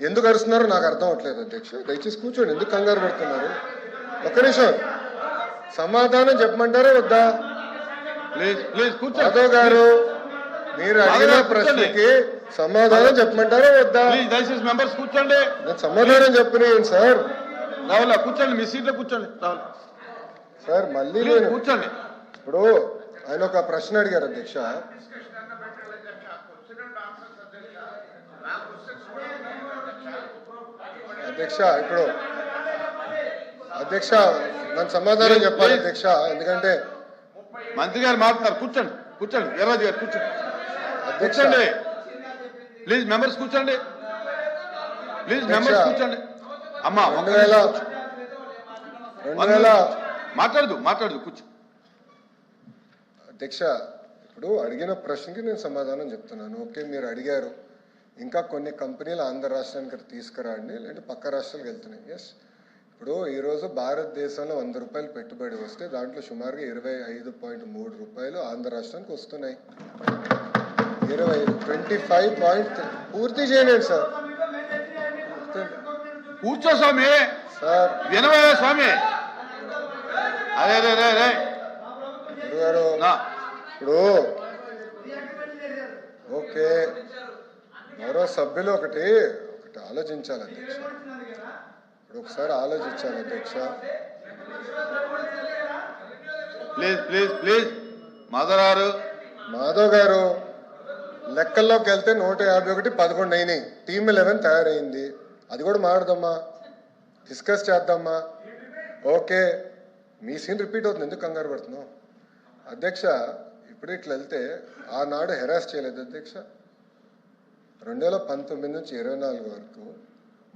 ఎందుకు అరుస్తున్నారో నాకు అర్థం అవట్లేదు అధ్యక్ష. దయచేసి కూర్చోండి, ఎందుకు కంగారు పడుతున్నారు? ఒక్క నిమిషం, సమాధానం చెప్పమంటారా వద్దా? మాధవ్ గారు, మీరు అడిగిన ప్రశ్నకి సమాధానం చెప్పమంటారా వద్దా? దయచేసి మెంబర్స్ కూర్చోండి. సమాధానం చెప్పనియండి సార్. రావుల కూర్చోండి, మీ సీట్లో కూర్చోండి. రావుల సార్ మళ్ళీ కూర్చోండి. ఇప్పుడు ఆయన ఒక ప్రశ్న అడిగారు అధ్యక్ష. అధ్యక్ష ఇప్పుడు అధ్యక్ష నన్ను సమాధానం చెప్పాలి అధ్యక్ష, ఎందుకంటే మంత్రి గారు మాట్లాడతారు. కూర్చోండి, కూర్చోండి. ఎర్రాజు గారు కూర్చోండి. కూర్చోండి ప్లీజ్, మెంబర్స్ కూర్చోండి. ప్లీజ్ మెంబర్స్ కూర్చోండి. అమ్మా 2000 మాట్లాడదు కూర్చో. అధ్యక్ష, ఇప్పుడు అడిగిన ప్రశ్నకి నేను సమాధానం చెప్తున్నాను. ఓకే, మీరు అడిగారు ఇంకా కొన్ని కంపెనీలు ఆంధ్ర రాష్ట్రానికి తీసుకురండి, లేదంటే పక్క రాష్ట్రాలకు వెళ్తున్నాయి. ఎస్, ఇప్పుడు ఈరోజు భారతదేశంలో 100 రూపాయలు పెట్టుబడి వస్తే దాంట్లో సుమారుగా 25.3 రూపాయలు ఆంధ్ర రాష్ట్రానికి వస్తున్నాయి. 25 పూర్తి చేయండి సార్. కూర్చో స్వామి. సార్ వినవయ్యా స్వామి. అరే గారు ఇప్పుడు ఓకే, మరో సభ్యులు ఒకటి ఆలోచించాలి అధ్యక్ష. ఇప్పుడు ఒకసారి ఆలోచించాలి అధ్యక్ష. ప్లీజ్ మాధవ్ గారు, లెక్కల్లోకి వెళ్తే 151 11 అయినాయి. టీమ్ 11 తయారైంది. అది కూడా మాట్లాడదామా, డిస్కస్ చేద్దామా? ఓకే, మీ సీన్ రిపీట్ అవుతుంది, ఎందుకు కంగారు పడుతున్నావు అధ్యక్ష? ఇప్పుడు ఇట్లా వెళ్తే ఆనాడు హెరాస్ చేయలేదు అధ్యక్ష. 2019 నుంచి 24 వరకు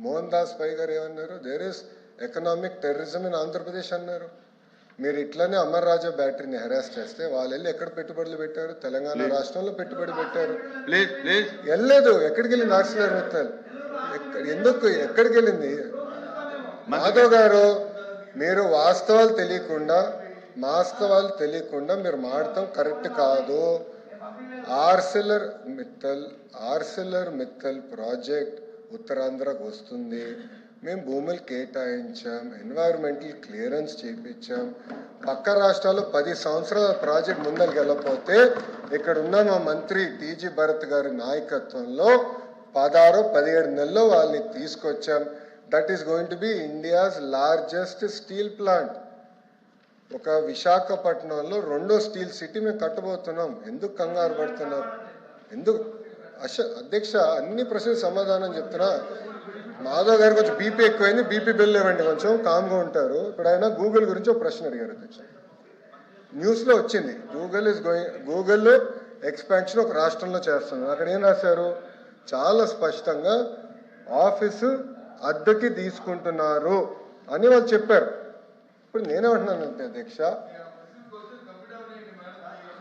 మోహన్ దాస్ పై గారు ఏమన్నారు? There is economic terrorism in Andhra Pradesh అన్నారు. మీరు ఇట్లనే అమర్ రాజా బ్యాటరీని హెరాస్ చేస్తే వాళ్ళు వెళ్ళి ఎక్కడ పెట్టుబడులు పెట్టారు? తెలంగాణ రాష్ట్రంలో పెట్టుబడి పెట్టారు. వెళ్ళలేదు. ఎక్కడికి వెళ్ళింది ఆర్సిలర్ మిత్తల్? ఎక్కడికి వెళ్ళింది? మాధవ్ గారు, మీరు వాస్తవాలు తెలియకుండా మీరు మాడటం కరెక్ట్ కాదు. ఆర్సిలర్ మిత్తల్ ప్రాజెక్ట్ ఉత్తరాంధ్రకు వస్తుంది. మేము భూములు కేటాయించాం, ఎన్వైరన్మెంటల్ క్లియరెన్స్ చేయించాం. పక్క రాష్ట్రాల్లో 10 సంవత్సరాల ప్రాజెక్ట్ ముందరికి వెళ్ళకపోతే ఇక్కడ ఉన్న మా మంత్రి టీజీ భరత్ గారి నాయకత్వంలో 16-17 నెలల్లో వాళ్ళని తీసుకొచ్చాం. That is going to be India's largest steel plant. ఒక విశాఖపట్నంలో 2వ స్టీల్ సిటీ మేము కట్టబోతున్నాం. ఎందుకు కంగారు పడుతున్నారు? ఎందుకు అధ్యక్ష? అన్ని ప్రశ్నలకు సమాధానం చెప్తున్నా. మాధవ్ గారు కొంచెం బీపీ ఎక్కువైంది, బీపీ బిల్ ఇవ్వండి, కొంచెం కామ్గా ఉంటారు. ఇప్పుడు ఆయన గూగుల్ గురించి ఒక ప్రశ్న అడిగారు అధ్యక్ష. న్యూస్లో వచ్చింది, గూగుల్ ఎక్స్పాన్షన్ ఒక రాష్ట్రంలో చేస్తున్నారు. అక్కడ ఏం రాశారు? చాలా స్పష్టంగా ఆఫీసు అద్దెకి తీసుకుంటున్నారు అని వాళ్ళు చెప్పారు. ఇప్పుడు నేనేమంటున్నానంటే అధ్యక్ష,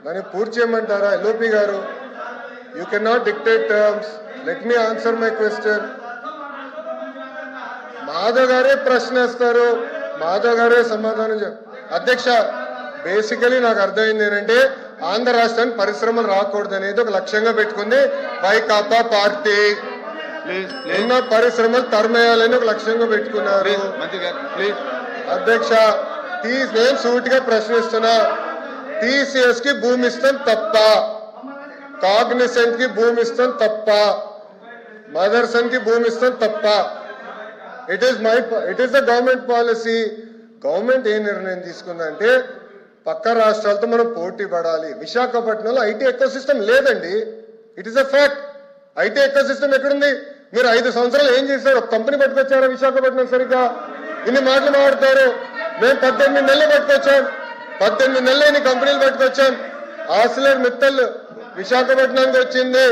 దాన్ని పూర్తి చేయమంటారా? ఎల్ఓపి గారు, you can not dictate terms. Let me answer my question. Madhav గారే ప్రశ్న వేస్తారు, మాధవ్ గారే సమాధానం అధ్యక్ష, బేసికలీ నాకు అర్థమైంది ఏంటంటే ఆంధ్ర రాష్ట్రానికి పరిశ్రమలు రాకూడదు అనేది ఒక లక్ష్యంగా పెట్టుకుంది వైకాపా పార్టీ. ఉన్న పరిశ్రమలు తరిమేయాలని ఒక లక్ష్యంగా పెట్టుకున్నారు అధ్యక్ష. నేను సూటిగా ప్రశ్నిస్తున్నా, టీసీఎస్ కి భూమి ఇస్తాం తప్ప, కాగ్నిసెంట్ కి భూమి ఇస్తాం తప్ప, మదర్సన్ కి భూమి ఇస్తాం తప్ప. It is the government policy. Government ఏ నిర్ణయం తీసుకుందంటే పక్క రాష్ట్రాలతో మనం పోటీ పడాలి. విశాఖపట్నంలో ఐటీ ఎకో సిస్టమ్ లేదండి. It is a fact. IT ecosystem ఎక్కడుంది? మీరు 5 సంవత్సరాలు ఏం చేశారు? ఒక కంపెనీ పట్టుకొచ్చారా విశాఖపట్నం? సరిగ్గా ఇన్ని మాటలు మాట్లాడతారు. మేము 18 నెలలు పట్టుకొచ్చాం, 18 నెలలు ఇన్ని కంపెనీలు పట్టుకొచ్చాం. ఆర్సిలర్ మిత్తల్ విశాఖపట్నానికి వచ్చింది,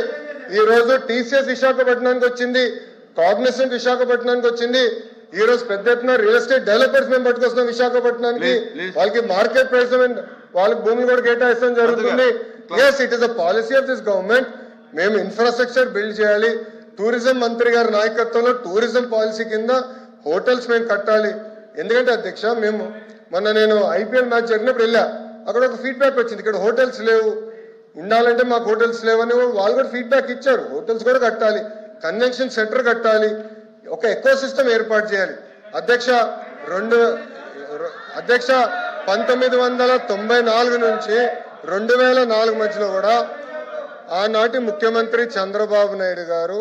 ఈ రోజు టీసీఎస్ విశాఖపట్నానికి వచ్చింది, కాగ్నిసెంట్ విశాఖపట్నానికి వచ్చింది. ఈ రోజు పెద్ద ఎత్తున రియల్ ఎస్టేట్ డెవలపర్స్ మేము పట్టుకొస్తున్నాం విశాఖపట్నానికి. వాళ్ళకి మార్కెట్ ప్రైస్ వాళ్ళకి భూములు కూడా కేటాయిస్తాం జరుగుతుంది. Yes, it is a policy of this government. మేము ఇన్ఫ్రాస్ట్రక్చర్ బిల్డ్ చేయాలి. టూరిజం మంత్రి గారి నాయకత్వంలో టూరిజం పాలసీ కింద హోటల్స్ మేము కట్టాలి. ఎందుకంటే అధ్యక్ష, నేను ఐపీఎల్ మ్యాచ్ జరిగినప్పుడు వెళ్ళా, అక్కడ ఒక ఫీడ్బ్యాక్ వచ్చింది, ఇక్కడ హోటల్స్ లేవు, ఉండాలంటే మాకు హోటల్స్ లేవని వాళ్ళు కూడా ఫీడ్బ్యాక్ ఇచ్చారు. హోటల్స్ కూడా కట్టాలి, కన్వెన్షన్ సెంటర్ కట్టాలి. ఒక ఎకో సిస్టమ్ ఏర్పాటు చేయాలి అధ్యక్ష. అధ్యక్ష 1994 నుంచి 2004 మధ్యలో కూడా ఆనాటి ముఖ్యమంత్రి చంద్రబాబు నాయుడు గారు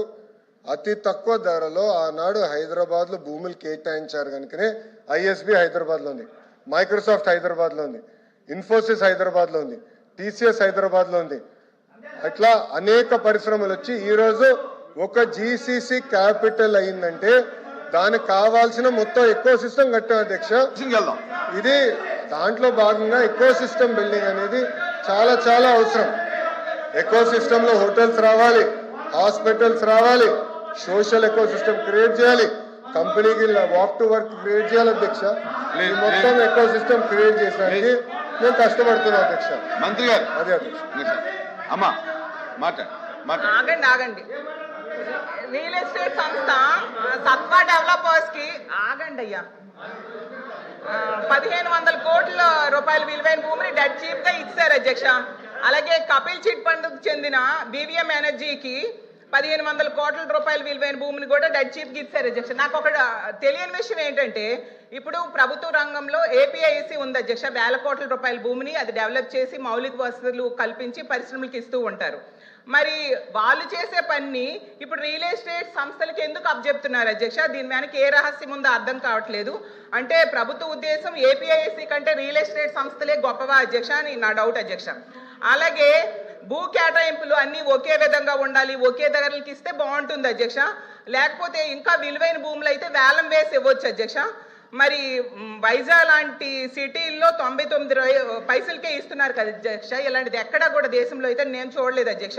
అతి తక్కువ ధరలో ఆనాడు హైదరాబాద్ లో భూములు కేటాయించారు కనుకనే ఐఎస్బి హైదరాబాద్ లో ఉంది, మైక్రోసాఫ్ట్ హైదరాబాద్ లో ఉంది, ఇన్ఫోసిస్ హైదరాబాద్ లో ఉంది, టీసీఎస్ హైదరాబాద్ లో ఉంది. అట్లా అనేక పరిశ్రమలు వచ్చి ఈరోజు ఒక జీసీసీ క్యాపిటల్ అయిందంటే దానికి కావాల్సిన మొత్తం ఎకో సిస్టమ్ కట్టాం అధ్యక్ష. ఇది దాంట్లో భాగంగా ఎకో సిస్టమ్ బిల్డింగ్ అనేది చాలా చాలా అవసరం. ఎకో సిస్టమ్ లో హోటల్స్ రావాలి, హాస్పిటల్స్ రావాలి, సోషల్ ఎకో సిస్టమ్ క్రియేట్ చేయాలి, కంపెనీకి వాక్ టు వర్క్ క్రియేట్ చేయాలి అధ్యక్ష. ఈ మొత్తం ఎకో సిస్టమ్ క్రియేట్ చేసడానికి నేను కష్టపడుతున్నా అధ్యక్ష. మంత్రి గారు అదే అధ్యక్ష. అమ్మా ఆగండి. రియల్ ఎస్టేట్ సంస్థ సత్వా డెవలపర్స్ కి ఆగండి అయ్యా 1500 కోట్ల రూపాయల విలువైన భూమిని డెడ్ చీప్ గా ఇచ్చారు అధ్యక్ష. అలాగే కపిల్ చిట్ ఫండ్ చెందిన బీవీఎం ఎనర్జీకి 1500 కోట్ల రూపాయల విలువైన భూమిని కూడా డెడ్ చీప్ కి ఇచ్చారు అధ్యక్ష. నాకు ఒక తెలియని విషయం ఏంటంటే ఇప్పుడు ప్రభుత్వ రంగంలో ఏపీఐసి ఉంది అధ్యక్ష. వేల కోట్ల రూపాయల భూమిని అది డెవలప్ చేసి మౌలిక వసతులు కల్పించి పరిశ్రమలకు ఇస్తూ ఉంటారు. మరి వాళ్ళు చేసే పని ఇప్పుడు రియల్ ఎస్టేట్ సంస్థలకి ఎందుకు అప్పచెప్తున్నారు అధ్యక్ష? దీని వెనక ఏ రహస్యం ఉందో అర్థం కావట్లేదు. అంటే ప్రభుత్వ ఉద్దేశం ఏపీఐసి కంటే రియల్ ఎస్టేట్ సంస్థలే గొప్పవా అధ్యక్ష అని నా డౌట్ అధ్యక్ష. అలాగే భూ కేటాయింపులు అన్ని ఒకే విధంగా ఉండాలి, ఒకే ధరలకి ఇస్తే బాగుంటుంది అధ్యక్ష. లేకపోతే ఇంకా విలువైన భూములు అయితే వేలం వేసి ఇవ్వచ్చు అధ్యక్ష. మరి వైజాగ్ లాంటి సిటీల్లో 99 పైసలకే ఇస్తున్నారు కదా అధ్యక్ష. ఇలాంటిది ఎక్కడా కూడా దేశంలో అయితే నేను చూడలేదు అధ్యక్ష.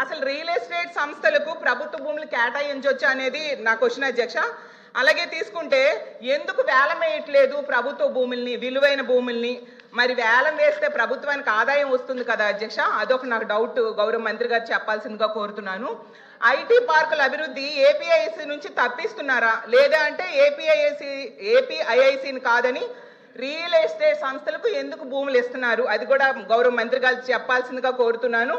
అసలు రియల్ ఎస్టేట్ సంస్థలకు ప్రభుత్వ భూములు కేటాయించవచ్చు అనేది నా క్వశ్చన్ అధ్యక్ష. అలాగే తీసుకుంటే ఎందుకు వేలం వేయట్లేదు ప్రభుత్వ భూముల్ని, విలువైన భూముల్ని? మరి వేలం వేస్తే ప్రభుత్వానికి ఆదాయం వస్తుంది కదా అధ్యక్ష. అదొక నాకు డౌట్, గౌరవ మంత్రి గారు చెప్పాల్సిందిగా కోరుతున్నాను. ఐటీ పార్కుల అభివృద్ధి ఏపీఐసి నుంచి తప్పిస్తున్నారా, లేదా అంటే ఏపీఐఐసిని కాదని రియల్ ఎస్టేట్ సంస్థలకు ఎందుకు భూములు ఇస్తున్నారు? అది కూడా గౌరవ మంత్రి గారు చెప్పాల్సిందిగా కోరుతున్నాను.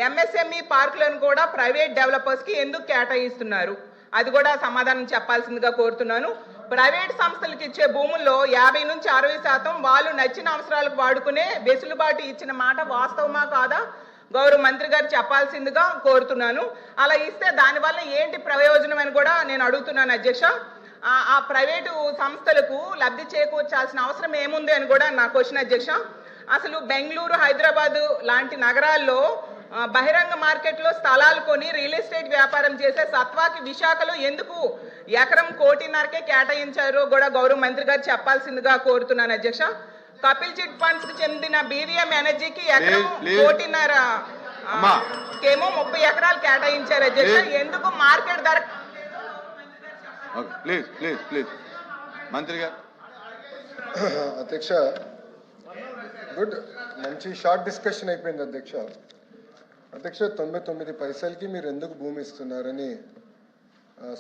ఎంఎస్ఎంఈ పార్కులను కూడా ప్రైవేట్ డెవలపర్స్ కి ఎందుకు కేటాయిస్తున్నారు? అది కూడా సమాధానం చెప్పాల్సిందిగా కోరుతున్నాను. ప్రైవేట్ సంస్థలకు ఇచ్చే భూముల్లో 50 నుంచి 60% వాళ్ళు నచ్చిన అవసరాలకు వాడుకునే వెసులుబాటు ఇచ్చిన మాట వాస్తవమా కాదా గౌరవ మంత్రి గారు చెప్పాల్సిందిగా కోరుతున్నాను. అలా ఇస్తే దానివల్ల ఏంటి ప్రయోజనం అని కూడా నేను అడుగుతున్నాను అధ్యక్ష. ఆ ప్రైవేటు సంస్థలకు లబ్ధి చేకూర్చాల్సిన అవసరం ఏముంది అని కూడా నా క్వశ్చన్ అధ్యక్ష. అసలు బెంగళూరు, హైదరాబాద్ లాంటి నగరాల్లో బహిరంగ మార్కెట్లో స్థలాలు కొని రియల్ ఎస్టేట్ వ్యాపారం చేసే సత్వాకి విశాఖలో ఎందుకు ఎకరం 1.5 కోటికే కేటాయించారో కూడా గౌరవ మంత్రి గారు చెప్పాల్సిందిగా కోరుతున్నాను అధ్యక్ష. కపిల్ చిట్ ఫండ్స్ కి చెందిన బీవీఎం ఎనర్జీకి ఎకరం 1.5 కోటికేమో 30 ఎకరాలు కేటాయించారు అధ్యక్ష. ఎందుకు మార్కెట్ ధర? ప్లీజ్ మంత్రి గారు. అధ్యక్ష గుడ్, మంచి షార్ట్ డిస్కషన్ అయిపోయింది అధ్యక్ష. అధ్యక్ష 99 పైసలకి మీరు ఎందుకు భూమి ఇస్తున్నారని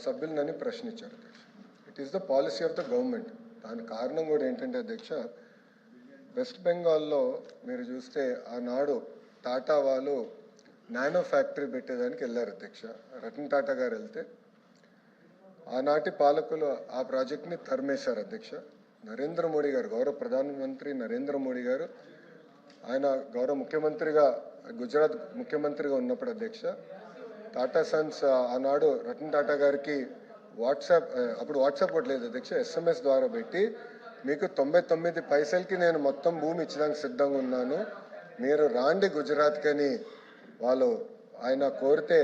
సభ్యులు నన్ను ప్రశ్నించారు అధ్యక్ష. It is the policy of the government. దాని కారణం కూడా ఏంటంటే అధ్యక్ష, వెస్ట్ బెంగాల్లో మీరు చూస్తే ఆనాడు టాటా వాళ్ళు నానో ఫ్యాక్టరీ పెట్టేదానికి వెళ్ళారు అధ్యక్ష. రతన్ టాటా గారు వెళ్తే ఆనాటి పాలకులు ఆ ప్రాజెక్ట్ని తరిమేశారు అధ్యక్ష. నరేంద్ర మోడీ గారు, గౌరవ ప్రధానమంత్రి నరేంద్ర మోడీ గారు, ఆయన గౌరవ ముఖ్యమంత్రిగా గుజరాత్ ముఖ్యమంత్రిగా ఉన్నప్పుడు అధ్యక్ష, టాటా సన్స్ ఆనాడు రతన్ టాటా గారికి అప్పుడు వాట్సాప్ కూడా లేదు అధ్యక్ష, SMS ద్వారా పెట్టి మీకు 99 పైసలకి నేను మొత్తం భూమి ఇచ్చడానికి సిద్ధంగా ఉన్నాను, మీరు రాండి గుజరాత్కి అని ఆయన కోరితే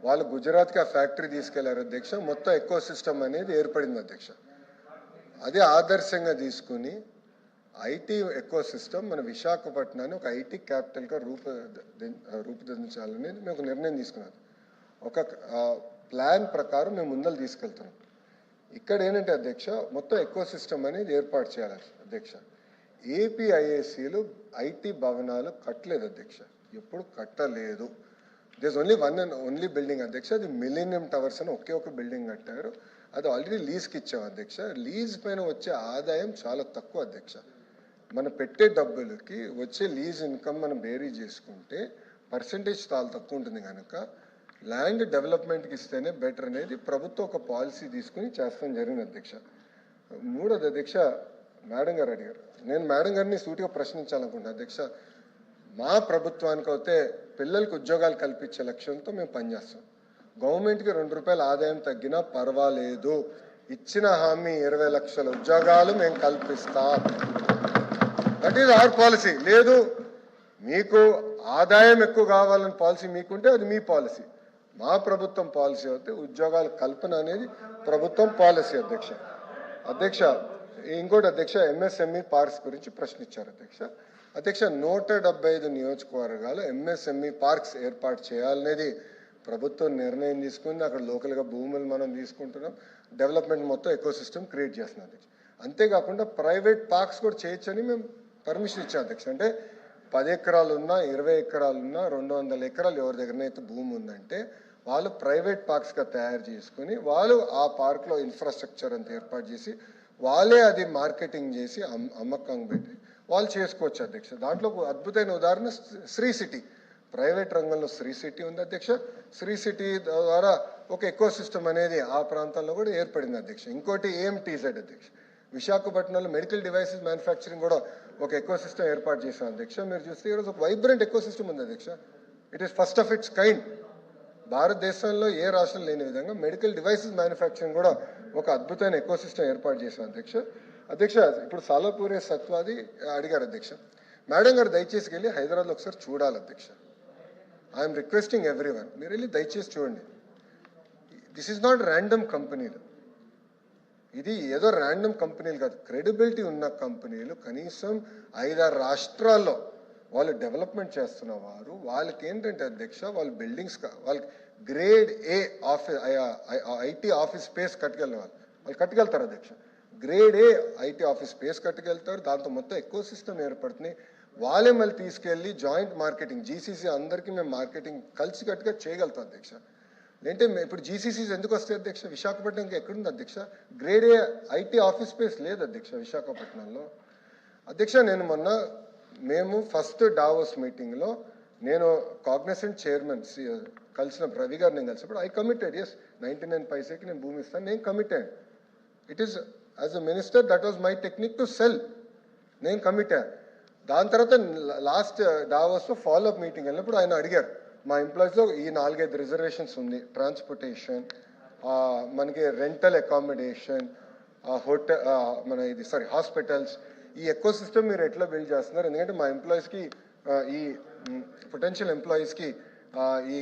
వాళ్ళు గుజరాత్కి ఆ ఫ్యాక్టరీ తీసుకెళ్లారు అధ్యక్ష. మొత్తం ఎకో సిస్టమ్ అనేది ఏర్పడింది అధ్యక్ష. అదే ఆదర్శంగా తీసుకుని ఐటీ ఎకో సిస్టమ్ మన విశాఖపట్నాన్ని ఒక ఐటీ క్యాపిటల్గా రూపుదిద్దించాలనేది మేము ఒక నిర్ణయం తీసుకున్నాం. ఒక ప్లాన్ ప్రకారం మేము ముందలు తీసుకెళ్తున్నాం. ఇక్కడ ఏంటంటే అధ్యక్ష, మొత్తం ఎకో సిస్టమ్ అనేది ఏర్పాటు చేయాలి అధ్యక్ష. ఏపీఐఏసీలు ఐటీ భవనాలు కట్టలేదు అధ్యక్ష, ఎప్పుడు కట్టలేదు. దిస్ ఓన్లీ బిల్డింగ్ అధ్యక్ష, అది మిలీనియం టవర్స్ అని ఒకే ఒక బిల్డింగ్ కట్టారు. అది ఆల్రెడీ లీజ్కి ఇచ్చాం అధ్యక్ష. లీజ్ పైన వచ్చే ఆదాయం చాలా తక్కువ అధ్యక్ష. మనం పెట్టే డబ్బులకి వచ్చే లీజ్ ఇన్కమ్ మనం బేరీ చేసుకుంటే పర్సంటేజ్ చాలా తక్కువ ఉంటుంది కనుక ల్యాండ్ డెవలప్మెంట్కి ఇస్తేనే బెటర్ అనేది ప్రభుత్వం ఒక పాలసీ తీసుకుని చేస్తాం జరిగింది అధ్యక్ష. మూడోది అధ్యక్ష, మేడం గారు అడిగారు, నేను మేడం గారిని సూటిగా ప్రశ్నించాలనుకుంటున్నాను అధ్యక్ష. మా ప్రభుత్వానికి అయితే పిల్లలకు ఉద్యోగాలు కల్పించే లక్ష్యంతో మేము పనిచేస్తాం. గవర్నమెంట్కి ₹2 ఆదాయం తగ్గినా పర్వాలేదు, ఇచ్చిన హామీ 20 లక్షల ఉద్యోగాలు మేము కల్పిస్తాం. That is our policy. లేదు మీకు ఆదాయం ఎక్కువ కావాలని పాలసీ మీకుంటే అది మీ పాలసీ. మా ప్రభుత్వం పాలసీ అయితే ఉద్యోగాల కల్పన అనేది ప్రభుత్వం పాలసీ అధ్యక్ష. అధ్యక్ష ఇంకోటి అధ్యక్ష, ఎంఎస్ఎంఈ పార్క్స్ గురించి ప్రశ్నించారు అధ్యక్ష. అధ్యక్ష 175 నియోజకవర్గాలు ఎంఎస్ఎంఈ పార్క్స్ ఏర్పాటు చేయాలనేది ప్రభుత్వం నిర్ణయం తీసుకుంది. అక్కడ లోకల్గా భూములు మనం తీసుకుంటున్నాం, డెవలప్మెంట్ మొత్తం ఎకో సిస్టమ్ క్రియేట్ చేస్తున్నాం అధ్యక్ష. అంతేకాకుండా ప్రైవేట్ పార్క్స్ కూడా చేయొచ్చని మేము పర్మిషన్ ఇచ్చాం అధ్యక్ష. అంటే 10 ఎకరాలు ఉన్నా 20 ఎకరాలు ఉన్నా 200 ఎకరాలు ఎవరి దగ్గరనైతే భూమి ఉందంటే వాళ్ళు ప్రైవేట్ పార్క్స్గా తయారు చేసుకుని వాళ్ళు ఆ పార్క్లో ఇన్ఫ్రాస్ట్రక్చర్ అంతా ఏర్పాటు చేసి వాళ్ళే అది మార్కెటింగ్ చేసి అమ్మకం పెట్టి వాళ్ళు చేసుకోవచ్చు అధ్యక్ష. దాంట్లో అద్భుతమైన ఉదాహరణ శ్రీ సిటీ. ప్రైవేట్ రంగంలో శ్రీ సిటీ ఉంది అధ్యక్ష. శ్రీ సిటీ ద్వారా ఒక ఎకో సిస్టమ్ అనేది ఆ ప్రాంతంలో కూడా ఏర్పడింది అధ్యక్ష. ఇంకోటి ఏఎంటీజెడ్ అధ్యక్ష, విశాఖపట్నంలో మెడికల్ డివైసెస్ మ్యానుఫ్యాక్చరింగ్ కూడా ఒక ఎకో సిస్టమ్ ఏర్పాటు చేశాం అధ్యక్ష. మీరు చూస్తే ఈరోజు ఒక వైబ్రెంట్ ఎకో సిస్టమ్ ఉంది అధ్యక్ష. It is first of it's kind. భారతదేశంలో ఏ రాష్ట్రం లేని విధంగా మెడికల్ డివైసెస్ మ్యానుఫ్యాక్చరింగ్ కూడా ఒక అద్భుతమైన ఎకో సిస్టమ్ ఏర్పాటు చేశాం అధ్యక్ష. అధ్యక్ష ఇప్పుడు సాలాపూరే సత్వాది అడిగారు అధ్యక్ష. మేడం గారు దయచేసి వెళ్ళి హైదరాబాద్లో ఒకసారి చూడాలి అధ్యక్ష. ఐఎమ్ రిక్వెస్టింగ్ ఎవ్రీవన్, మీరు వెళ్ళి దయచేసి చూడండి. దిస్ ఈజ్ నాట్ ర్యాండమ్ కంపెనీలు, ఇది ఏదో ర్యాండమ్ కంపెనీలు కాదు, క్రెడిబిలిటీ ఉన్న కంపెనీలు. కనీసం 5-6 రాష్ట్రాల్లో వాళ్ళు డెవలప్మెంట్ చేస్తున్న వారు. వాళ్ళకి ఏంటంటే అధ్యక్ష, వాళ్ళు బిల్డింగ్స్ వాళ్ళకి grade A office IT office space వాళ్ళు కట్టుకెళ్తారు అధ్యక్ష. Grade A IT office space కట్టుకెళ్తారు. దాంతో మొత్తం ఎకో సిస్టమ్ ఏర్పడుతుంది. వాళ్ళే మళ్ళీ తీసుకెళ్ళి జాయింట్ మార్కెటింగ్, జీసీసీ అందరికీ మేము మార్కెటింగ్ కలిసి కట్టుగా చేయగలుగుతాం అధ్యక్ష. అంటే ఇప్పుడు జీసీసీస్ ఎందుకు వస్తాయి అధ్యక్ష? విశాఖపట్నం ఇంకా ఎక్కడుంది అధ్యక్ష? Grade A IT office space లేదు అధ్యక్ష విశాఖపట్నంలో. అధ్యక్ష మేము ఫస్ట్ డావోస్ మీటింగ్లో నేను కాగ్నిసెంట్ చైర్మన్ కలిసిన రవి గారు నేను కలిసినప్పుడు ఐ కమిటెడ్, ఎస్ 99 పైసకి నేను భూమి ఇస్తాను, నేను committed. It is as a minister that was my technique to cell, నేను కమిటెడ్. దాని తర్వాత లాస్ట్ డావోస్లో ఫాలోఅప్ మీటింగ్ వెళ్ళినప్పుడు ఆయన అడిగారు, మా ఎంప్లాయీస్లో ఈ 4-5 రిజర్వేషన్స్ ఉంది, ట్రాన్స్పోర్టేషన్, మనకి రెంటల్ అకామిడేషన్, హోటల్, హాస్పిటల్స్, ఈ ఎకో సిస్టమ్ మీరు ఎట్లా బిల్డ్ చేస్తున్నారు? ఎందుకంటే మా ఎంప్లాయీస్కి ఈ పొటెన్షియల్ ఎంప్లాయీస్కి ఈ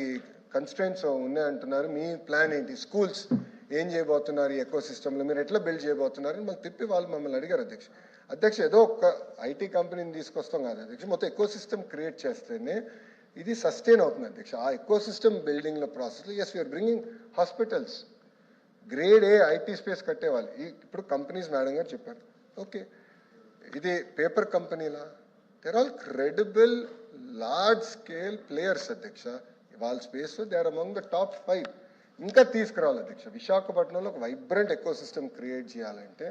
కన్స్ట్రెంట్స్ ఉన్నాయంటున్నారు. మీ ప్లాన్ ఏంటి? స్కూల్స్ ఏం చేయబోతున్నారు? ఈ ఎకో సిస్టంలో మీరు ఎట్లా బిల్డ్ చేయబోతున్నారు అని తిప్పి వాళ్ళు మమ్మల్ని అడిగారు అధ్యక్ష. ఏదో ఒక ఐటీ కంపెనీని తీసుకొస్తాం కాదు అధ్యక్ష, మొత్తం ఎకో సిస్టమ్ క్రియేట్ చేస్తేనే ఇది సస్టైన్ అవుతుంది అధ్యక్ష. ఆ ఎకో సిస్టమ్ బిల్డింగ్లో ప్రాసెస్లో as we're bringing hospitals, grade A IT space కట్టేవాళ్ళు. ఇప్పుడు కంపెనీస్ మేడం గారు చెప్పారు, ఓకే ఇది పేపర్ కంపెనీలా? They're all credible large scale players అధ్యక్ష. వాళ్ళ స్పేస్లో they are among the top 5. ఇంకా తీసుకురావాలి అధ్యక్ష. విశాఖపట్నంలో ఒక వైబ్రెంట్ ఎకో సిస్టమ్ క్రియేట్ చేయాలంటే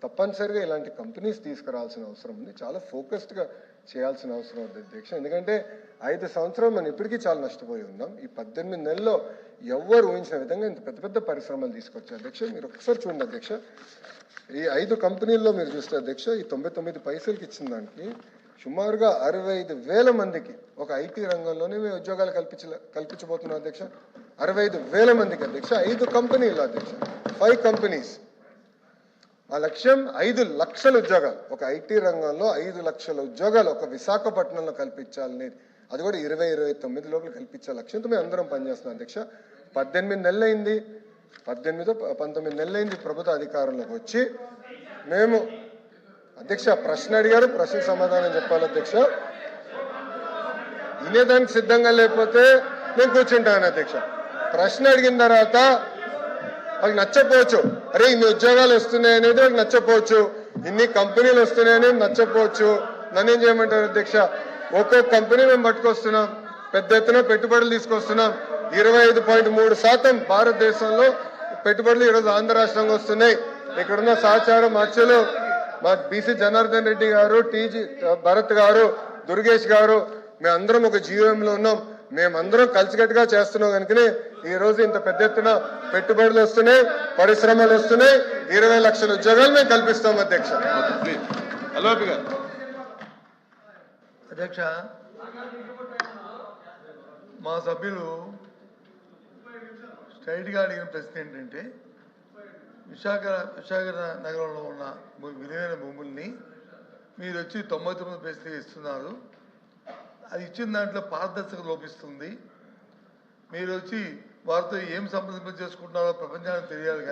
తప్పనిసరిగా ఇలాంటి కంపెనీస్ తీసుకురావాల్సిన అవసరం ఉంది. చాలా ఫోకస్డ్గా చేయాల్సిన అవసరం ఉంది అధ్యక్ష. ఎందుకంటే 5 సంవత్సరాలు మనం ఇప్పటికీ చాలా నష్టపోయి ఉన్నాం. ఈ 18 నెలల్లో ఎవ్వరు ఊహించిన విధంగా ఇంత పెద్ద పెద్ద పరిశ్రమలు తీసుకొచ్చారు అధ్యక్ష. మీరు ఒకసారి చూడండి అధ్యక్ష, ఈ 5 కంపెనీల్లో మీరు చూస్తే అధ్యక్ష, ఈ 99 పైసలకి ఇచ్చిన దానికి సుమారుగా 65,000 మందికి ఒక ఐటీ రంగంలోనే మేము ఉద్యోగాలు కల్పించబోతున్నాం అధ్యక్ష. 65,000 మందికి అధ్యక్ష. 5 కంపెనీలు అధ్యక్ష, 5 కంపెనీస్. ఆ లక్ష్యం 5 లక్షల ఉద్యోగాలు, ఒక ఐటీ రంగంలో 5 లక్షల ఉద్యోగాలు ఒక విశాఖపట్నంలో కల్పించాలనేది, అది కూడా 2029 లోపల కల్పించే లక్ష్యంతో మేము అందరం పనిచేస్తున్నాం అధ్యక్ష. 18 నెలలైంది, 19 నెలలైంది ప్రభుత్వ అధికారంలోకి వచ్చి. మేము అధ్యక్ష ప్రశ్న అడిగారు, ప్రశ్న సమాధానం చెప్పాలి అధ్యక్ష. వినేదానికి సిద్ధంగా లేకపోతే నేను కూర్చుంటాను అధ్యక్ష. ప్రశ్న అడిగిన తర్వాత వాళ్ళకి నచ్చపోవచ్చు, అరే ఇన్ని ఉద్యోగాలు వస్తున్నాయి అనేది వాళ్ళకి నచ్చపోవచ్చు, ఇన్ని కంపెనీలు వస్తున్నాయి అనేది నచ్చపోవచ్చు. నన్ను ఏం చేయమంటారు అధ్యక్ష? ఒక్కొక్క కంపెనీ మేము పట్టుకొస్తున్నాం, పెద్ద ఎత్తున పెట్టుబడులు తీసుకొస్తున్నాం. 25.3% భారతదేశంలో పెట్టుబడులు ఈరోజు ఆంధ్ర రాష్ట్రంగా వస్తున్నాయి. ఇక్కడున్న సహచారం అర్చలు మా బీసీ జనార్దన్ రెడ్డి గారు, టీజీ భరత్ గారు, దుర్గేష్ గారు, మేమందరం ఒక జీవోఎంలో ఉన్నాం. మేమందరం కలిసికట్టుగా చేస్తున్నాం కనుకనే ఈ రోజు ఇంత పెద్ద ఎత్తున పెట్టుబడులు వస్తున్నాయి, పరిశ్రమలు వస్తున్నాయి, 20 లక్షల ఉద్యోగాలు మేము కల్పిస్తాం అధ్యక్ష. ప్లీజ్ ఎల్ఓపి గారు. అధ్యక్ష, మా సభ్యులు స్ట్రైట్గా అడిగిన ప్రశ్న ఏంటంటే విశాఖ నగరంలో ఉన్న విలువైన భూముల్ని మీరు వచ్చి 99% ఇస్తున్నారు. అది ఇచ్చిన దాంట్లో పారదర్శకత లోపిస్తుంది. మీరు వచ్చి వారితో ఏం సంప్రదింపులు చేసుకుంటున్నారో ప్రపంచానికి తెలియాలి.